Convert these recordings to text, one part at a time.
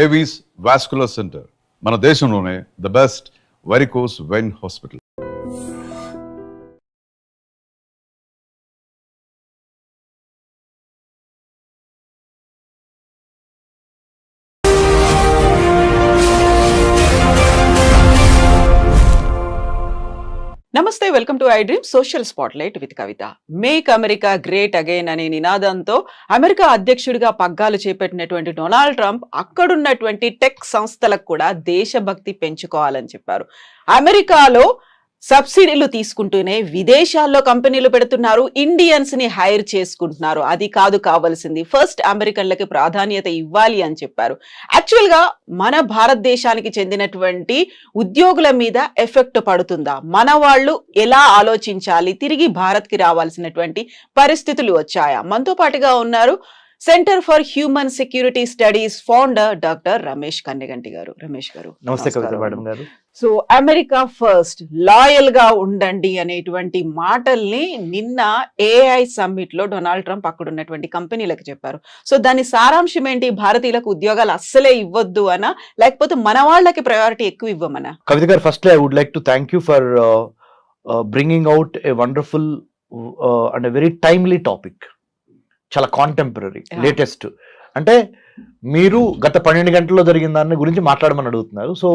Avis vascular center మన దేశంలోనే the best varicose vein hospital. నమస్తే, welcome to I dream social spotlight with Kavitha. Make America great again అనే నినాదంతో America అధ్యక్షుడిగా పగ్గాలు చేపట్టినటువంటి డొనాల్డ్ ట్రంప్ అక్కడున్నటువంటి టెక్ సంస్థలకు కూడా దేశభక్తి పెంచుకోవాలని చెప్పారు. అమెరికాలో సబ్సిడీలు తీసుకుంటూనే విదేశాల్లో కంపెనీలు పెడుతున్నారు, ఇండియన్స్ ని హైర్ చేసుకుంటున్నారు. అది కాదు కావాల్సింది, ఫస్ట్ అమెరికన్లకి ప్రాధాన్యత ఇవ్వాలి అని చెప్పారు. యాక్చువల్ గా మన భారతదేశానికి చెందినటువంటి ఉద్యోగుల మీద ఎఫెక్ట్ పడుతుందా? మన వాళ్ళు ఎలా ఆలోచించాలి? తిరిగి భారత్ కి రావాల్సినటువంటి పరిస్థితులు వచ్చాయా? మనతో పాటుగా ఉన్నారు centre for human security studies founder doctor Ramesh Kanneganti గారు. రమేష్ గారు నమస్తే కవిత మేడం గారు. సో అమెరికా ఫస్ట్, లాయల్ గా ఉండండి అనేటువంటి మాటల్ని నిన్న ఏఐ సమ్మిట్ లో డొనాల్డ్ ట్రంప్ అక్కడ ఉన్నటువంటి కంపెనీలకు చెప్పారు. సో దాని సారాంశం ఏంటి? భారతీయులకు ఉద్యోగాలు అస్సలే ఇవ్వద్దు అనా, లేకపోతే మన వాళ్ళకి ప్రయారిటీ ఎక్కువ ఇవ్వమనా? కవిత గారు, first I would like to thank you for bringing out a wonderful and very timely topic. చాలా కాంటెంపరీ, లేటెస్ట్. అంటే మీరు గత 12 గంటల్లో జరిగిన దాని గురించి మాట్లాడమని అడుగుతున్నారు. సో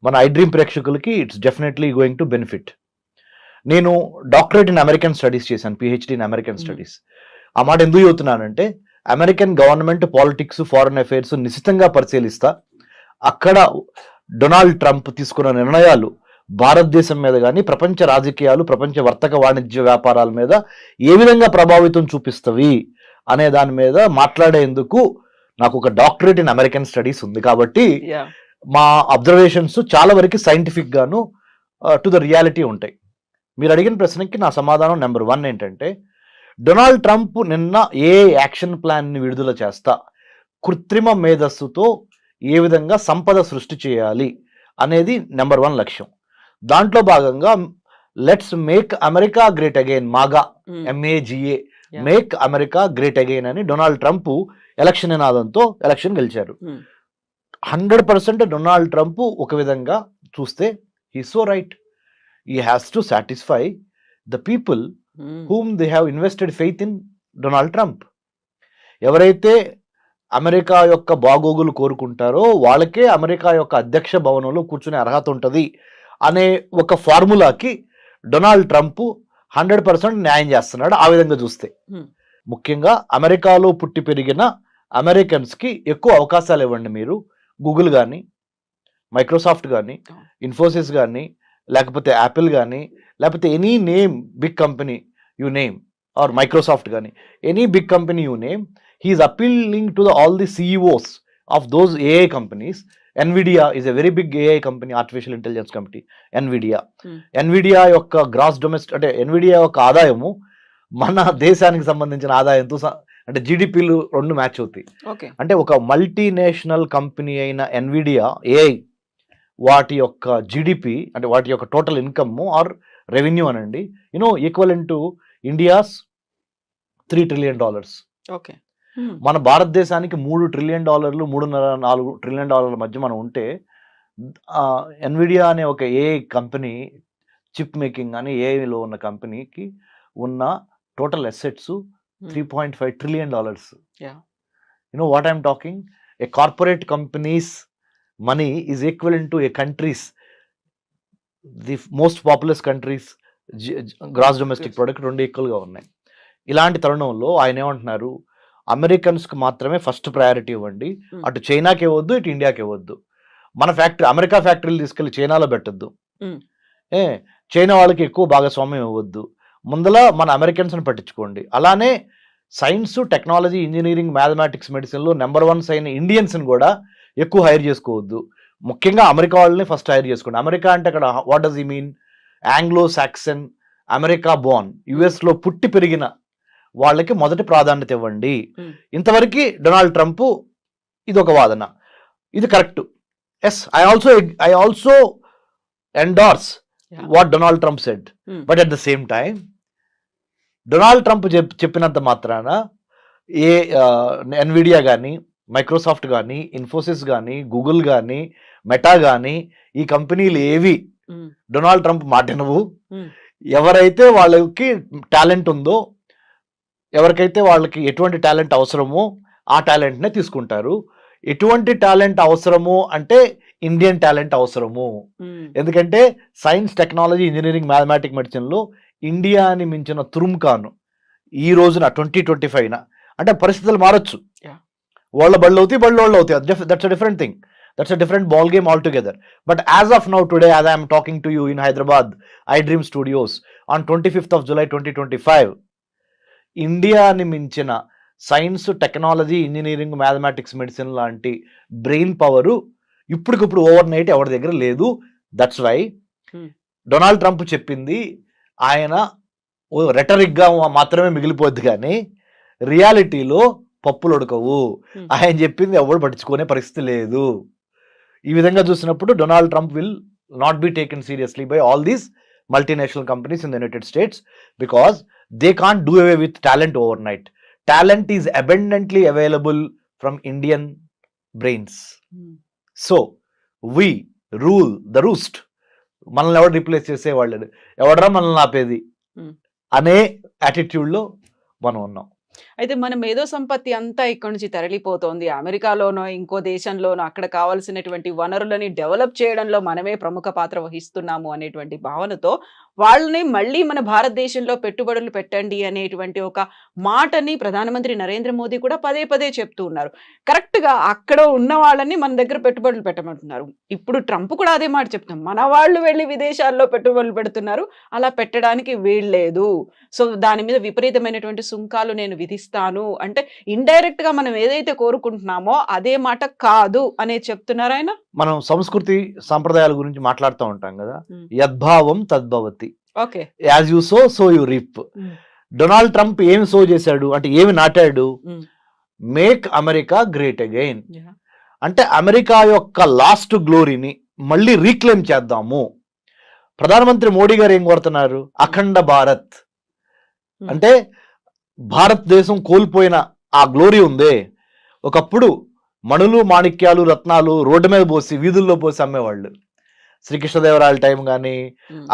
మన ఐ డ్రీమ్ ప్రేక్షకులకి it's definitely going to benefit. నేను డాక్టరేట్ ఇన్ అమెరికన్ స్టడీస్ చేశాను, పిహెచ్డి ఇన్ అమెరికన్ స్టడీస్. ఆ మాట ఎందుకు చెబుతున్నానంటే, American government politics, foreign affairs నిశితంగా పరిశీలిస్తా అక్కడ డొనాల్డ్ ట్రంప్ తీసుకున్న నిర్ణయాలు భారతదేశం మీద కానీ, ప్రపంచ రాజకీయాలు, ప్రపంచ వర్తక వాణిజ్య వ్యాపారాల మీద ఏ విధంగా ప్రభావితం చూపిస్తవి అనే దాని మీద మాట్లాడేందుకు నాకు ఒక డాక్టరేట్ ఇన్ అమెరికన్ స్టడీస్ ఉంది. కాబట్టి మా అబ్జర్వేషన్స్ చాలా వరకు సైంటిఫిక్ గాను టు ద రియాలిటీ ఉంటాయి. మీరు అడిగిన ప్రశ్నకి నా సమాధానం నెంబర్ 1 ఏంటంటే, డొనాల్డ్ ట్రంప్ నిన్న ఏ యాక్షన్ ప్లాన్ని విడుదల చేస్తా కృత్రిమ మేధస్సుతో ఏ విధంగా సంపద సృష్టి చేయాలి అనేది నెంబర్ 1 లక్ష్యం. దాంట్లో భాగంగా let's make America great again, MAGA MAGA, make America great again అని డొనాల్డ్ ట్రంప్ ఎలక్షన్ నినాదంతో ఎలక్షన్ గెలిచారు. 100% డొనాల్డ్ ట్రంప్ ఒక విధంగా చూస్తే he so right. He has to satisfy the people whom they have invested faith in Donald Trump. ఎవరైతే America యొక్క బాగోగులు కోరుకుంటారో వాళ్ళకే అమెరికా యొక్క అధ్యక్ష భవనంలో కూర్చునే అర్హత ఉంటుంది అనే ఒక ఫార్ములాకి డొనాల్డ్ ట్రంప్ 100% న్యాయం చేస్తున్నాడు. ఆ విధంగా చూస్తే ముఖ్యంగా అమెరికాలో పుట్టి పెరిగిన అమెరికన్స్కి ఎక్కువ అవకాశాలు ఇవ్వండి. మీరు గూగుల్ కానీ, మైక్రోసాఫ్ట్ కానీ, ఇన్ఫోసిస్ కానీ, లేకపోతే యాపిల్ కానీ, లేకపోతే any name big company you name, or Microsoft కానీ, any big company you name, he's appealing to all the CEOs of those AI companies. NVIDIA is a very big AI company, artificial intelligence company, NVIDIA యొక్క gross domestic అంటే NVIDIA యొక్క ఆదాయము మన దేశానికి సంబంధించిన ఆదాయంతో అంటే GDPలు 2 మ్యాచ్ అవుతాయి. అంటే ఒక మల్టీనేషనల్ కంపెనీ అయిన NVIDIA AI వాటి యొక్క GDP అంటే వాటి యొక్క టోటల్ ఇన్కమ్ ఆర్ రెవెన్యూ అనండి, equivalent to India's $3 trillion. Okay, మన భారతదేశానికి $3 trillion, $3.5-4 trillion మధ్య మనం ఉంటే, NVIDIA అనే ఒక AI కంపెనీ, చిప్ మేకింగ్ అని ఏఐలో ఉన్న కంపెనీకి ఉన్న total assets $3.5 trillion. What I'm talking? A corporate companies money is equivalent to a countries, the most populous countries gross domestic product 2 ఈక్వల్గా ఉన్నాయి. ఇలాంటి తరుణంలో ఆయన ఏమంటున్నారు, అమెరికన్స్కి మాత్రమే ఫస్ట్ ప్రయారిటీ ఇవ్వండి, అటు చైనాకి ఇవ్వద్దు, ఇటు ఇండియాకి ఇవ్వద్దు. మన ఫ్యాక్టరీ, అమెరికా ఫ్యాక్టరీలు తీసుకెళ్లి చైనాలో పెట్టద్దు, చైనా వాళ్ళకి ఎక్కువ భాగస్వామ్యం ఇవ్వద్దు, ముందల మన అమెరికన్స్ని పట్టించుకోండి. అలానే సైన్స్, టెక్నాలజీ, ఇంజనీరింగ్, మ్యాథమెటిక్స్, మెడిసిన్లో నెంబర్ 1 అయిన ఇండియన్స్ని కూడా ఎక్కువ హైర్ చేసుకోవద్దు. ముఖ్యంగా అమెరికా వాళ్ళని ఫస్ట్ హైర్ చేసుకోండి. అమెరికా అంటే అక్కడ what does he mean? Anglo Saxon, America Born, యుఎస్లో పుట్టి పెరిగిన వాళ్ళకి మొదటి ప్రాధాన్యత ఇవ్వండి. ఇంతవరకు డొనాల్డ్ ట్రంప్ ఇది ఒక వాదన, ఇది correct. Yes, I also endorse what Donald Trump said. But at the same time Donald Trump చెప్పినంత మాత్రాన NVIDIA కానీ, మైక్రోసాఫ్ట్ కానీ, ఇన్ఫోసిస్ కానీ, గూగుల్ కానీ, మెటా కానీ, ఈ కంపెనీలు ఏవి డొనాల్డ్ ట్రంప్ మాట వినవు. ఎవరైతే వాళ్ళకి టాలెంట్ ఉందో, ఎవరికైతే వాళ్ళకి ఎటువంటి టాలెంట్ అవసరమో ఆ టాలెంట్నే తీసుకుంటారు. ఎటువంటి టాలెంట్ అవసరము అంటే ఇండియన్ టాలెంట్ అవసరము. ఎందుకంటే సైన్స్, టెక్నాలజీ, ఇంజనీరింగ్, మ్యాథమెటిక్, మెడిసిన్లో ఇండియాని మించిన తురుముకాను ఈ రోజున 2025 అంటే పరిస్థితులు మారచ్చు. వాళ్ళ బళ్ళు అవుతాయి, వాళ్ళు అవుతాయి. That's a different thing. That's a different ball game altogether. But as of now, today, as I am talking to you in Hyderabad, iDream Studios, on 25th of July 2025, ఇండియాని మించిన science, technology, engineering, mathematics, medicine లాంటి brain power ఇప్పటికిప్పుడు over night ఎవరి దగ్గర లేదు. That's why Donald Trump చెప్పింది ఆయన రెటరిక్గా మాత్రమే మిగిలిపోద్ది, కానీ రియాలిటీలో పప్పులు ఉడకవు. ఆయన చెప్పింది ఎవరు పట్టించుకునే పరిస్థితి లేదు. ఈ విధంగా చూసినప్పుడు Donald Trump will not be taken seriously by all these multinational companies in the United states because they can't do away with talent over night. Talent is abundantly available from Indian brains. So we rule the roost. మనల్ని ఎవరు replace చేసేవాళ్ళు, ఎవడరా మనల్ని ఆపేది అనే యాటిట్యూడ్లో మనం ఉన్నాం. అయితే మన మేధో సంపత్తి అంతా ఇక్కడ నుంచి తరలిపోతోంది. అమెరికాలోనో ఇంకో దేశంలోనో అక్కడ కావాల్సినటువంటి వనరులని డెవలప్ చేయడంలో మనమే ప్రముఖ పాత్ర వహిస్తున్నాము అనేటువంటి భావనతో వాళ్ళని మళ్ళీ మన భారతదేశంలో పెట్టుబడులు పెట్టండి అనేటువంటి ఒక మాటని ప్రధానమంత్రి నరేంద్ర మోదీ కూడా పదే పదే చెప్తూ ఉన్నారు. కరెక్ట్గా అక్కడ ఉన్న వాళ్ళని మన దగ్గర పెట్టుబడులు పెట్టమంటున్నారు. ఇప్పుడు ట్రంప్ కూడా అదే మాట చెప్తున్నాం, మన వాళ్ళు వెళ్ళి విదేశాల్లో పెట్టుబడులు పెడుతున్నారు, అలా పెట్టడానికి వీల్లేదు. సో దాని మీద విపరీతమైనటువంటి సుంకాలు నేను విధిస్తాను అంటే ఇండైరెక్ట్ గా మనం ఏదైతే కోరుకుంటున్నామో అదే మాట కాదు అనే చెప్తున్నారు ఆయన. మనం సంస్కృతి సంప్రదాయాల గురించి మాట్లాడుతూ ఉంటాం కదా, యద్భావం తద్భవతి, okay, as you sow so you reap. Donald Trump ఏమి సో చేశాడు అంటే ఏమి నాటాడు? Make America great again. అంటే అమెరికా యొక్క లాస్ట్ గ్లోరీని మళ్ళీ రీక్లెయిమ్ చేద్దాము. ప్రధానమంత్రి మోడీ గారు ఏం కోరుతున్నారు? అఖండ భారత్. అంటే భారతదేశం కోల్పోయిన ఆ గ్లోరీ ఉందే, ఒకప్పుడు మణులు, మాణిక్యాలు, రత్నాలు రోడ్డు మీద పోసి వీధుల్లో పోసి అమ్మేవాళ్ళు. శ్రీకృష్ణదేవరాయల టైం కానీ,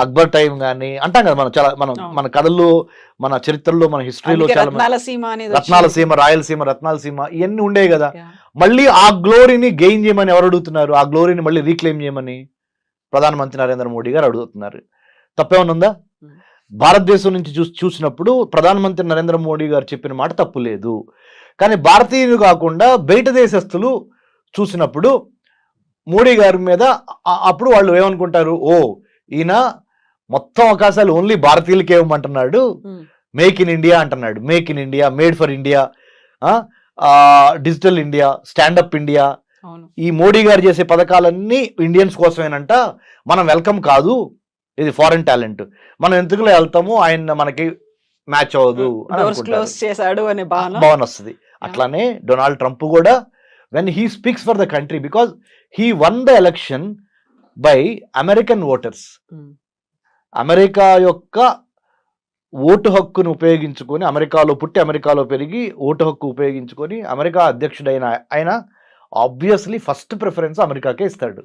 అక్బర్ టైం కానీ అంటాం కదా మనం. చాలా మన కథల్లో, మన చరిత్రలో, మన హిస్టరీలో చాలా రత్నాలసీమ, రాయలసీమ, రత్నాలసీమ ఇవన్నీ ఉండేవి కదా. మళ్ళీ ఆ గ్లోరీని గెయిన్ చేయమని ఎవరు అడుగుతున్నారు? ఆ గ్లోరీని మళ్ళీ రీక్లెయిమ్ చేయమని ప్రధానమంత్రి నరేంద్ర మోడీ గారు అడుగుతున్నారు. తప్పేమన్నా ఉందా? భారతదేశం నుంచి చూసినప్పుడు ప్రధానమంత్రి నరేంద్ర మోడీ గారు చెప్పిన మాట తప్పు లేదు. కానీ భారతీయులు కాకుండా బయట దేశస్తులు చూసినప్పుడు మోడీ గారి మీద అప్పుడు వాళ్ళు ఏమనుకుంటారు? ఓ, ఈయన మొత్తం అవకాశాలు ఓన్లీ భారతీయులకే ఇవ్వమంటున్నాడు, మేక్ ఇన్ ఇండియా అంటున్నాడు. Make in India, made for India, digital India, stand up India, ఈ మోడీ గారు చేసే పథకాలన్నీ ఇండియన్స్ కోసమేనంట. మనం వెల్కమ్ కాదు, ఇది ఫారెన్ టాలెంట్, మనం ఎందుకులో వెళ్తాము, ఆయన మనకి మ్యాచ్ అవ్వదు అని భావన వస్తుంది. అట్లానే డొనాల్డ్ ట్రంప్ కూడా when he speaks for the country, because he one the election by American voters. America యొక్క ఓటు హక్కును ఉపయోగించుకొని, అమెరికాలో పుట్టి అమెరికాలో పెరిగి ఓటు హక్కు ఉపయోగించుకొని అమెరికా అధ్యక్షుడైన ఆయన ఆబ్వియస్లీ ఫస్ట్ ప్రిఫరెన్స్ అమెరికాకే ఇస్తాడు.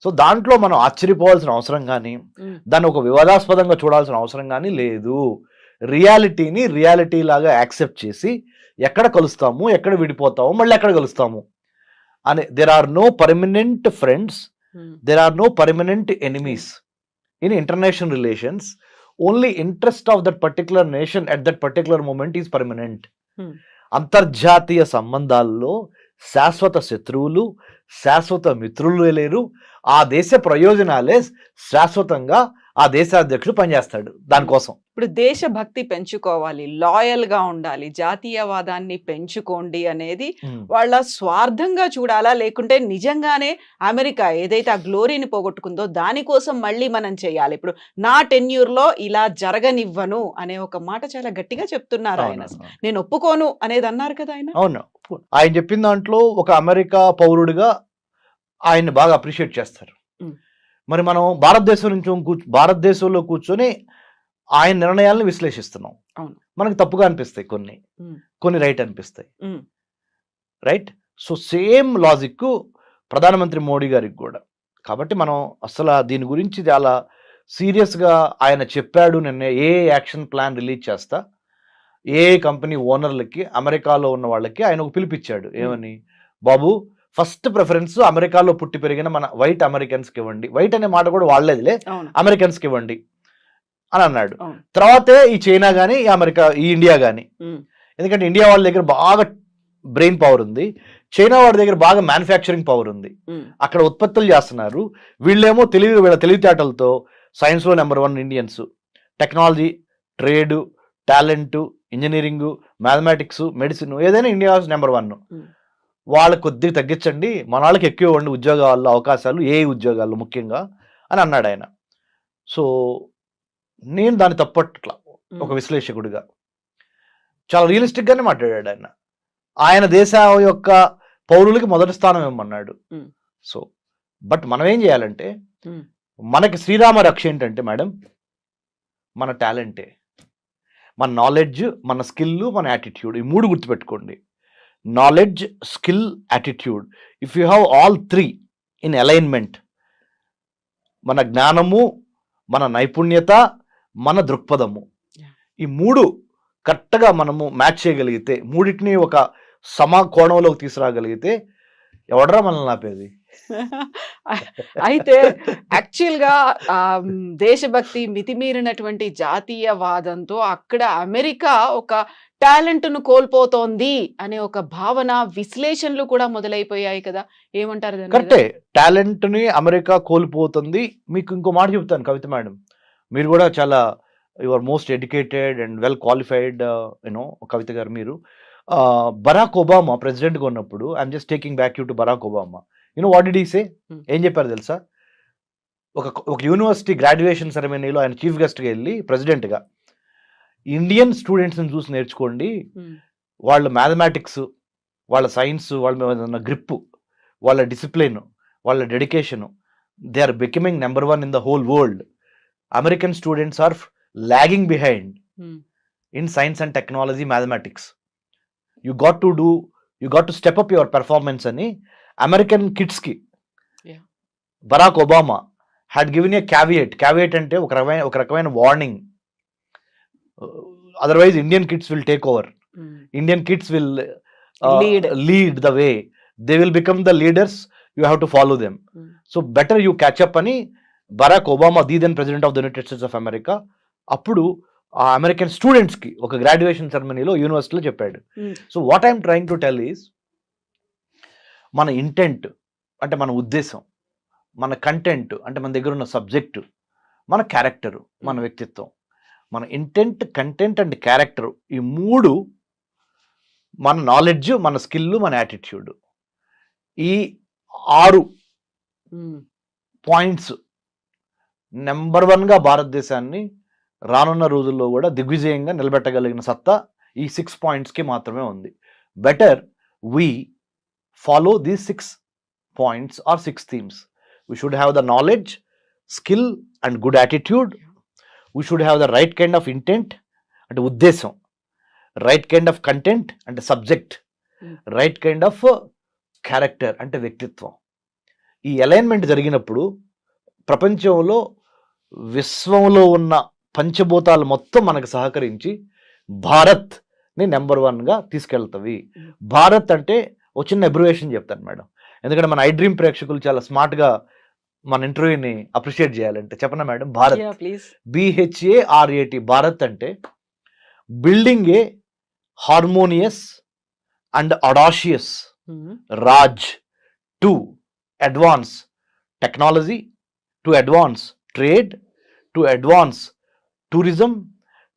సో దాంట్లో మనం ఆశ్చర్యపోవాల్సిన అవసరం కానీ, దాన్ని ఒక వివాదాస్పదంగా చూడాల్సిన అవసరం కానీ లేదు. రియాలిటీని రియాలిటీ లాగా యాక్సెప్ట్ చేసి ఎక్కడ కలుస్తాము, ఎక్కడ విడిపోతాము, మళ్ళీ ఎక్కడ కలుస్తాము అనే. There are no permanent friends, there are no permanent enemies in international relations. Only interest of that particular nation at that particular moment is permanent. అంతర్జాతీయ సంబంధాల్లో శాశ్వత శత్రువులు, శాశ్వత మిత్రులు లేరు. ఆ దేశ ప్రయోజనాలే శాశ్వతంగా ఆ దేశాధ్యక్షుడు పనిచేస్తాడు దానికోసం. ఇప్పుడు దేశభక్తి పెంచుకోవాలి, లాయల్ గా ఉండాలి, జాతీయవాదాన్ని పెంచుకోండి అనేది వాళ్ళ స్వార్థంగా చూడాలా, లేకుంటే నిజంగానే అమెరికా ఏదైతే ఆ గ్లోరీని పోగొట్టుకుందో దానికోసం మళ్ళీ మనం చేయాలి? ఇప్పుడు నా టెన్యూర్ లో ఇలా జరగనివ్వను అనే ఒక మాట చాలా గట్టిగా చెప్తున్నారు ఆయన. నేను ఒప్పుకోను అనేది అన్నారు కదా ఆయన. అవును, ఆయన చెప్పిన దాంట్లో ఒక అమెరికా పౌరుడిగా ఆయన్ని బాగా అప్రిషియేట్ చేస్తారు. మరి మనం భారతదేశంలో కూర్చొని ఆయన నిర్ణయాలను విశ్లేషిస్తున్నాం. మనకు తప్పుగా అనిపిస్తాయి కొన్ని రైట్ అనిపిస్తాయి. రైట్. సో సేమ్ లాజిక్ ప్రధానమంత్రి మోడీ గారికి కూడా. కాబట్టి మనం అసలు దీని గురించి చాలా సీరియస్గా ఆయన చెప్పాడు. నిన్న ఏ యాక్షన్ ప్లాన్ రిలీజ్ చేస్తా, ఏ కంపెనీ ఓనర్లకి అమెరికాలో ఉన్న వాళ్ళకి ఆయన ఒక పిలిపించాడు. ఏమని, బాబు ఫస్ట్ ప్రిఫరెన్స్ అమెరికాలో పుట్టి పెరిగిన మన వైట్ అమెరికన్స్కి ఇవ్వండి. వైట్ అనే మాట కూడా వాడలేదులే, అమెరికన్స్కి ఇవ్వండి అని అన్నాడు. తర్వాతే ఈ చైనా కానీ ఈ ఇండియా కానీ. ఎందుకంటే ఇండియా వాళ్ళ దగ్గర బాగా బ్రెయిన్ పవర్ ఉంది, చైనా వాడి దగ్గర బాగా మ్యానుఫ్యాక్చరింగ్ పవర్ ఉంది. అక్కడ ఉత్పత్తులు చేస్తున్నారు. వీళ్ళేమో వీళ్ళ తెలివితేటలతో సైన్స్లో number 1 Indians, technology, trade, talent, engineering, mathematics, medicine, ఏదైనా ఇండియా నెంబర్ 1. వాళ్ళకి కొద్దిగా తగ్గించండి, మన వాళ్ళకి ఎక్కువ ఇవ్వండి ఉద్యోగాల్లో అవకాశాలు, ఏ ఉద్యోగాల్లో ముఖ్యంగా అని అన్నాడు ఆయన. సో నేను దాన్ని తప్పట్లా ఒక విశ్లేషకుడిగా. చాలా రియలిస్టిక్గానే మాట్లాడాడు ఆయన. ఆయన దేశం యొక్క పౌరులకి మొదటి స్థానం ఇవ్వమన్నాడు. సో బట్ మనం ఏం చేయాలంటే, మనకి శ్రీరామ రక్ష ఏంటంటే మేడం, మన టాలెంటే, మన నాలెడ్జ్, మన స్కిల్, మన యాటిట్యూడ్. ఈ 3 గుర్తుపెట్టుకోండి. Knowledge, skill, attitude. If you have all 3 in alignment, మన జ్ఞానము, మన నైపుణ్యత, మన దృక్పథము, ఈ 3 కరెక్ట్గా మనము మ్యాచ్ చేయగలిగితే, 3టిని ఒక సమకోణంలోకి తీసుకురాగలిగితే ఎవడరా మనల్ని ఆపేది? అయితే యాక్చువల్గా దేశభక్తి మితిమీరినటువంటి జాతీయవాదంతో అక్కడ అమెరికా ఒక టాలెంట్ ను కోల్పోతోంది అనే ఒక భావన, విశ్లేషణలు కూడా మొదలైపోయాయి కదా, ఏమంటారు? కరెక్టే, టాలెంట్ ని అమెరికా కోల్పోతుంది. మీకు ఇంకో మాట చెప్తాను కవిత మేడం, మీరు కూడా చాలా your most educated and well qualified you know Kavitha garu. మీరు బరాక్ ఒబామా ప్రెసిడెంట్గా ఉన్నప్పుడు, I'm just taking back you to Barack Obama. You know what did he say? ఏం చెప్పారు తెలుసా? ఒక యూనివర్సిటీ గ్రాడ్యుయేషన్ సెరమనీలో ఆయన చీఫ్ గెస్ట్గా వెళ్ళి ప్రెసిడెంట్గా, ఇండియన్ స్టూడెంట్స్ని చూసి నేర్చుకోండి, వాళ్ళ మ్యాథమెటిక్స్, వాళ్ళ సైన్స్, వాళ్ళ మీద గ్రిప్, వాళ్ళ డిసిప్లిన్, వాళ్ళ dedication, they are becoming number 1 in the whole world. American students are lagging behind in science and technology, mathematics. You got to step up your performance ani American kids ki Barack Obama had given a caveat ante oka rakamaina warning. Otherwise Indian kids will take over. Indian kids will lead the way. They will become the leaders, you have to follow them. So better you catch up ani Barack Obama, the then president of the United States of America, అప్పుడు ఆ American స్టూడెంట్స్కి ఒక graduation సెరమనీలో యూనివర్సిటీలో చెప్పాడు. So what I'm trying to tell is, మన intent అంటే మన ఉద్దేశం, మన కంటెంట్ అంటే మన దగ్గర ఉన్న సబ్జెక్టు, మన క్యారెక్టరు, మన వ్యక్తిత్వం, మన ఇంటెంట్, కంటెంట్ అండ్ క్యారెక్టర్, ఈ 3 మన నాలెడ్జ్, మన స్కిల్, మన యాటిట్యూడ్, ఈ 6 పాయింట్స్ నెంబర్ 1గా భారతదేశాన్ని రానున్న రోజుల్లో కూడా దిగ్విజయంగా నిలబెట్టగలిగిన సత్తా ఈ 6 పాయింట్స్కి మాత్రమే ఉంది. Better we follow these 6 points are 6 themes. We should have the knowledge, skill and good attitude. We should have the right kind of intent అంటే ఉద్దేశం, రైట్ కైండ్ ఆఫ్ కంటెంట్ అంటే subject, right kind of character అంటే వ్యక్తిత్వం. ఈ alignment జరిగినప్పుడు ప్రపంచంలో, విశ్వంలో ఉన్న పంచభూతాలు మొత్తం మనకు సహకరించి భారత్ని నెంబర్ 1గా తీసుకెళ్తవి. భారత్ అంటే ఒక చిన్న అబ్రివేషన్ చెప్తాను మేడం, ఎందుకంటే మన ఐ డ్రీమ్ ప్రేక్షకులు చాలా స్మార్ట్గా మన ఇంటర్వ్యూని అప్రిషియేట్ చేయాలంటే చెప్పనా మేడం? భారత్, BHARAT. భారత్ అంటే building a harmonious and audacious Raj to advance technology, to advance trade, to advance tourism,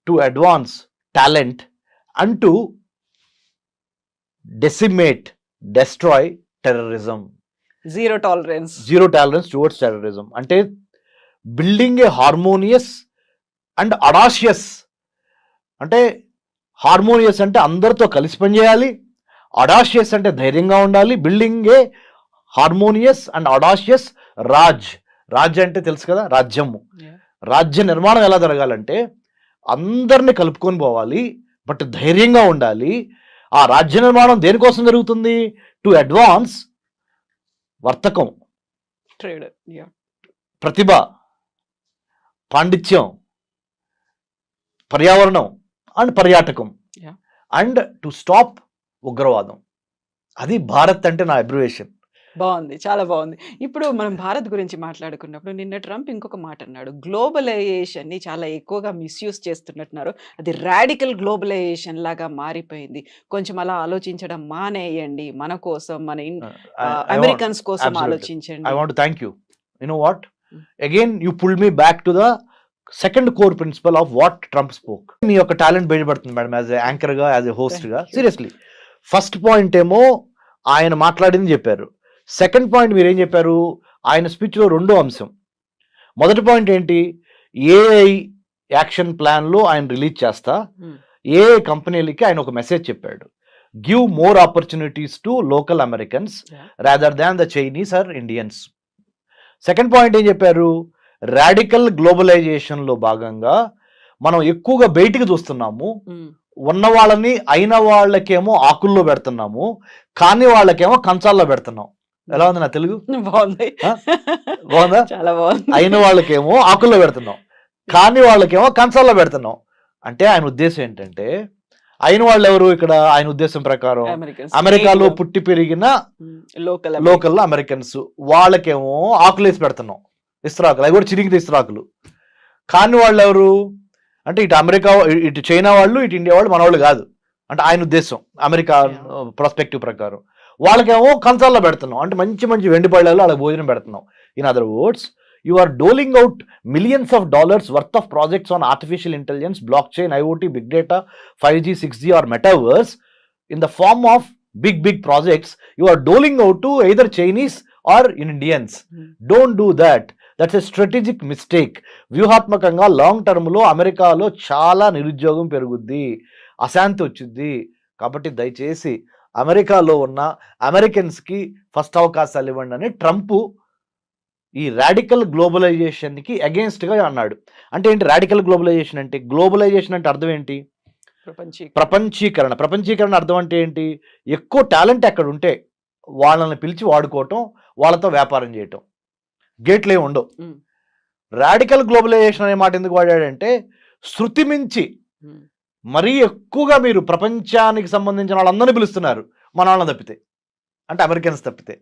to advance talent, and to decimate, destroy terrorism. Zero tolerance towards terrorism. Ante building a harmonious and audacious. Ante harmonious ante andartho kalisi pani cheyali, audacious ante dhairyanga undali. Building a harmonious and audacious raj ante telusu kada, rajyamu. రాజ్య నిర్మాణం ఎలా జరగాలంటే అందరిని కలుపుకొని పోవాలి, but ధైర్యంగా ఉండాలి. ఆ రాజ్య నిర్మాణం దేనికోసం జరుగుతుంది? టు అడ్వాన్స్ వర్తకం, ట్రేడ్, ప్రతిభ, పాండిత్యం, పర్యావరణం అండ్ పర్యాటకం, Yeah. అండ్ టు స్టాప్ ఉగ్రవాదం. అది భారత్ అంటే నా అబ్రివేషన్. బాగుంది, చాలా బాగుంది. ఇప్పుడు మనం భారత్ గురించి మాట్లాడుకున్నప్పుడు నిన్న ట్రంప్ ఇంకొక మాట అన్నాడు, గ్లోబలైజేషన్ ని చాలా ఎక్కువగా మిస్యూజ్ చేస్తున్నట్టున్నారు, అది రాడికల్ గ్లోబలైజేషన్ లాగా మారిపోయింది, కొంచెం అలా ఆలోచించడం మానేయండి, మన కోసం, మన అమెరికన్స్ కోసం ఆలోచించండి. I want to thank you. You know what? Again, you pulled me back to the second core principle of what Trump spoke. మీ యొక్క టాలెంట్ బయటపడుతుంది మేడం, యాజ్ ఎ యాంకర్ గా, యాజ్ ఎ హోస్ట్ గా. Seriously, first point ఏమో ఆయన మాట్లాడింది చెప్పారు. Second point మీరు ఏం చెప్పారు? ఆయన స్పీచ్ లో రెండో అంశం. మొదటి పాయింట్ ఏంటి? ఏఐ యాక్షన్ ప్లాన్ లో ఆయన రిలీజ్ చేస్తా ఏఐ కంపెనీలకి ఆయన ఒక మెసేజ్ చెప్పాడు, give more opportunities to local Americans rather than the Chinese or Indians. Second point ఏం చెప్పారు? రాడికల్ గ్లోబలైజేషన్ లో భాగంగా మనం ఎక్కువగా బయటికి చూస్తున్నాము, ఉన్న వాళ్ళని అయిన వాళ్ళకేమో ఆకుల్లో పెడుతున్నాము, కాని వాళ్ళకేమో కంచాల్లో పెడుతున్నాం. ఎలా ఉంది నా తెలుగు? బాగుంది, బాగుందా? చాలా బాగుంది. అయిన వాళ్ళకేమో ఆకుల్లో పెడుతున్నాం, కాని వాళ్ళకేమో కంచాల్లో పెడుతున్నాం. అంటే ఆయన ఉద్దేశం ఏంటంటే, అయిన వాళ్ళు ఎవరు ఇక్కడ? ఆయన ఉద్దేశం ప్రకారం అమెరికాలో పుట్టి పెరిగిన లోకల్ అమెరికన్స్, వాళ్ళకేమో ఆకులేసి పెడుతున్నాం, ఇస్త్రాకులు, అవి కూడా చిరిగిన ఇస్త్రాకులు. కాని వాళ్ళు ఎవరు అంటే, ఇటు అమెరికా, ఇటు చైనా వాళ్ళు, ఇటు ఇండియా వాళ్ళు మన వాళ్ళు కాదు. అంటే ఆయన ఉద్దేశం అమెరికా ప్రాస్పెక్టివ్ ప్రకారం. వాళ్ళకేమో కంచాల్లో పెడుతున్నాం, అంటే మంచి మంచి వెండి పళ్ళలో వాళ్ళకి భోజనం పెడుతున్నాం. In other words, you are doling out millions of dollars worth of projects on artificial intelligence, blockchain, IoT, big data, 5G, 6G or metaverse in the form of big projects. You are doling out to either Chinese or Indians. Don't do that. That's a strategic mistake. వ్యూహాత్మకంగా long term లో అమెరికాలో చాలా నిరుద్యోగం పెరుగుద్ది, అశాంతి వచ్చింది. కాబట్టి దయచేసి అమెరికాలో ఉన్న అమెరికన్స్ కి ఫస్ట్ అవకాశాలు ఇవ్వండి అని ట్రంప్ ఈ రాడికల్ గ్లోబలైజేషన్ కి అగేన్స్ట్ గా అన్నాడు. అంటే ఏంటి రాడికల్ గ్లోబలైజేషన్ అంటే? గ్లోబలైజేషన్ అంటే అర్థం ఏంటి? ప్రపంచీకరణ. ప్రపంచీకరణ అర్థం అంటే ఏంటి? ఎక్కువ టాలెంట్ ఎక్కడ ఉంటే వాళ్ళని పిలిచి వాడుకోవటం, వాళ్ళతో వ్యాపారం చేయటం, గేట్లే ఉండవు. రాడికల్ గ్లోబలైజేషన్ అనే మాట ఎందుకు వాడాడంటే, శృతి మించి మరీ ఎక్కువగా మీరు ప్రపంచానికి సంబంధించిన వాళ్ళందరినీ పిలుస్తున్నారు, మన వాళ్ళని తప్పితే, అంటే అమెరికన్స్ తప్పితే.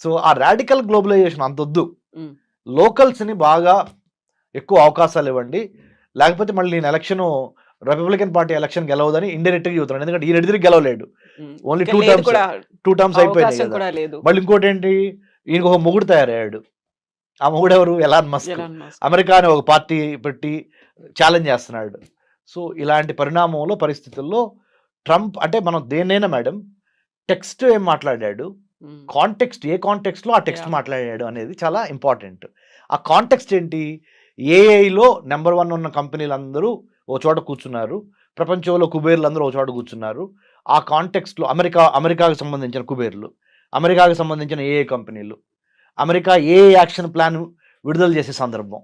సో ఆ రాడికల్ గ్లోబలైజేషన్ అంతొద్దు, లోకల్స్ని బాగా ఎక్కువ అవకాశాలు ఇవ్వండి, లేకపోతే మళ్ళీ నేను ఎలక్షన్ రిపబ్లికన్ పార్టీ ఎలక్షన్ గెలవదని ఇండైరెక్ట్ గా చెబుతున్నాను. ఎందుకంటే ఈయన ఎదురు గెలవలేదు, ఓన్లీ టూ టర్మ్స్ అయిపోయింది. మళ్ళీ ఇంకోటి ఏంటి, ఈయనకు ఒక మొగుడు తయారయ్యాడు. ఆ మొగుడు ఎవరు? Elon Musk. అమెరికా అని ఒక పార్టీ పెట్టి ఛాలెంజ్ చేస్తున్నాడు. సో ఇలాంటి పరిణామంలో పరిస్థితుల్లో ట్రంప్ అంటే, మనం దేన్నైనా మేడం టెక్స్ట్ ఏం మాట్లాడాడు, కాంటెక్స్ట్ ఏ కాంటెక్స్ట్ లో ఆ టెక్స్ట్ మాట్లాడాడు అనేది చాలా ఇంపార్టెంట్. ఆ కాంటెక్స్ట్ ఏంటి? ఏఐలో నెంబర్ 1 ఉన్న కంపెనీలు అందరూ ఓ చోట కూర్చున్నారు, ప్రపంచంలో కుబేర్లు అందరూ ఓ చోట కూర్చున్నారు. ఆ కాంటెక్స్ట్ లో అమెరికాకు సంబంధించిన కుబేర్లు, అమెరికాకు సంబంధించిన ఏఐ కంపెనీలు, అమెరికా ఏ యాక్షన్ ప్లాన్ విడుదల చేసే సందర్భం,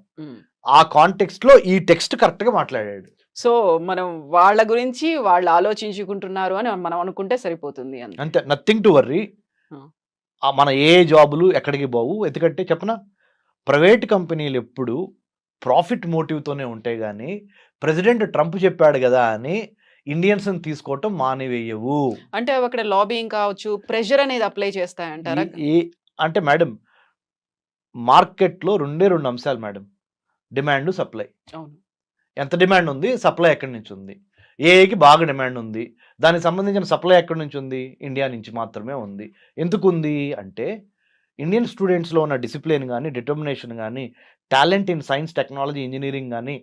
ఆ కాంటెక్స్ట్ లో ఈ టెక్స్ట్ కరెక్ట్ గా మాట్లాడాడు. సో మనం వాళ్ళ గురించి వాళ్ళు ఆలోచించుకుంటున్నారు అని మనం అనుకుంటే సరిపోతుంది అంతే, నథింగ్ టు వర్రీ. మన ఏ జాబులు ఎక్కడికి పోవు. ఎందుకంటే చెప్పనా, ప్రైవేట్ కంపెనీలు ఎప్పుడు ప్రాఫిట్ మోటివ్తోనే ఉంటాయి, కానీ ప్రెసిడెంట్ ట్రంప్ చెప్పాడు కదా అని ఇండియన్స్ తీసుకోవటం మానివేయవు. అంటే అక్కడ లాబింగ్ కావచ్చు, ప్రెషర్ అనేది అప్లై చేస్తాయంటారా? అంటే మేడం, మార్కెట్లో రెండు అంశాలు మేడం, డిమాండ్, సప్లై. ఎంత డిమాండ్ ఉంది, సప్లై ఎక్కడి నుంచి ఉంది? ఏఐకి బాగా డిమాండ్ ఉంది, దానికి సంబంధించిన సప్లై ఎక్కడి నుంచి ఉంది? ఇండియా నుంచి మాత్రమే ఉంది. ఎందుకు ఉంది అంటే, ఇండియన్ స్టూడెంట్స్లో ఉన్న డిసిప్లిన్ కానీ, డిటర్మినేషన్ కానీ, talent in science, technology, engineering కానీ,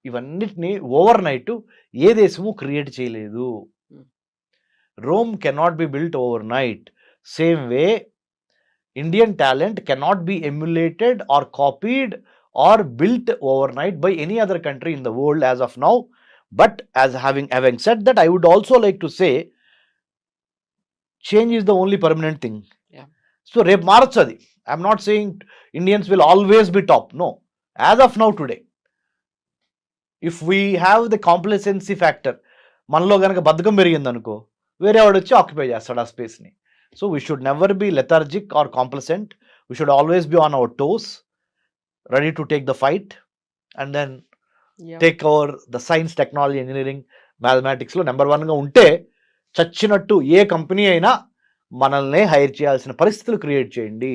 ఇవన్నిటిని ఓవర్ నైట్ ఏ దేశము క్రియేట్ చేయలేదు. Rome cannot be built overnight. Same way Indian talent cannot be emulated or copied or built overnight by any other country in the world as of now. But as having said that, I would also like to say, change is the only permanent thing. So rep marchadi, I am not saying Indians will always be top, no. As of now today, if we have the complacency factor, మనలో గనక బద్ధకం పెరిగింది అనుకో, వేరే వాడు వచ్చి occupy చేస్తాడు ఆ స్పేస్ని. So we should never be lethargic or complacent. We should always be on our toes, ready to take the fight and then take over the science, technology, engineering, మ్యాథమెటిక్స్లో నెంబర్ 1గా ఉంటే చచ్చినట్టు ఏ కంపెనీ అయినా మనల్ని hire చేయాల్సిన పరిస్థితులు create చేయండి,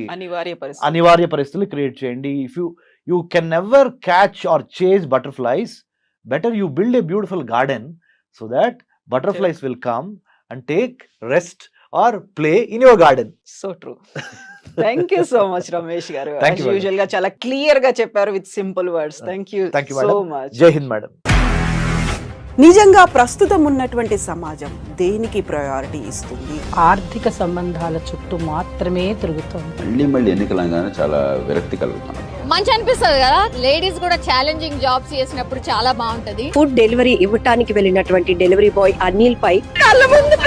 అనివార్య పరిస్థితులు క్రియేట్ చేయండి. If you can never catch or chase butterflies, better you build a beautiful garden so that butterflies will come and take rest or play in your garden. So true. Thank you so much, Ramesh garu. Thank you, usual ga chala clear ga chepparu with simple words. Thank you so much. Jai Hind madam. నిజంగా ప్రస్తుతం ఉన్నటువంటి సమాజం దేనికి priority ఇస్తుంది? ఆర్థిక సంబంధాల చుట్టూ మాత్రమే తిరుగుతోంది. మళ్ళీ ఎన్నికలంగానే చాలా విరక్తి కలుగుతాం. మంచి అనిపిస్తుంది కదా, లేడీస్ కూడా ఛాలెంజింగ్ జాబ్స్ చేసినప్పుడు చాలా బాగుంటది. ఫుడ్ డెలివరీ ఇవ్వటానికి వెళ్ళినటువంటి డెలివరీ బాయ్ అనిల్ పై కళ్ళ ముందు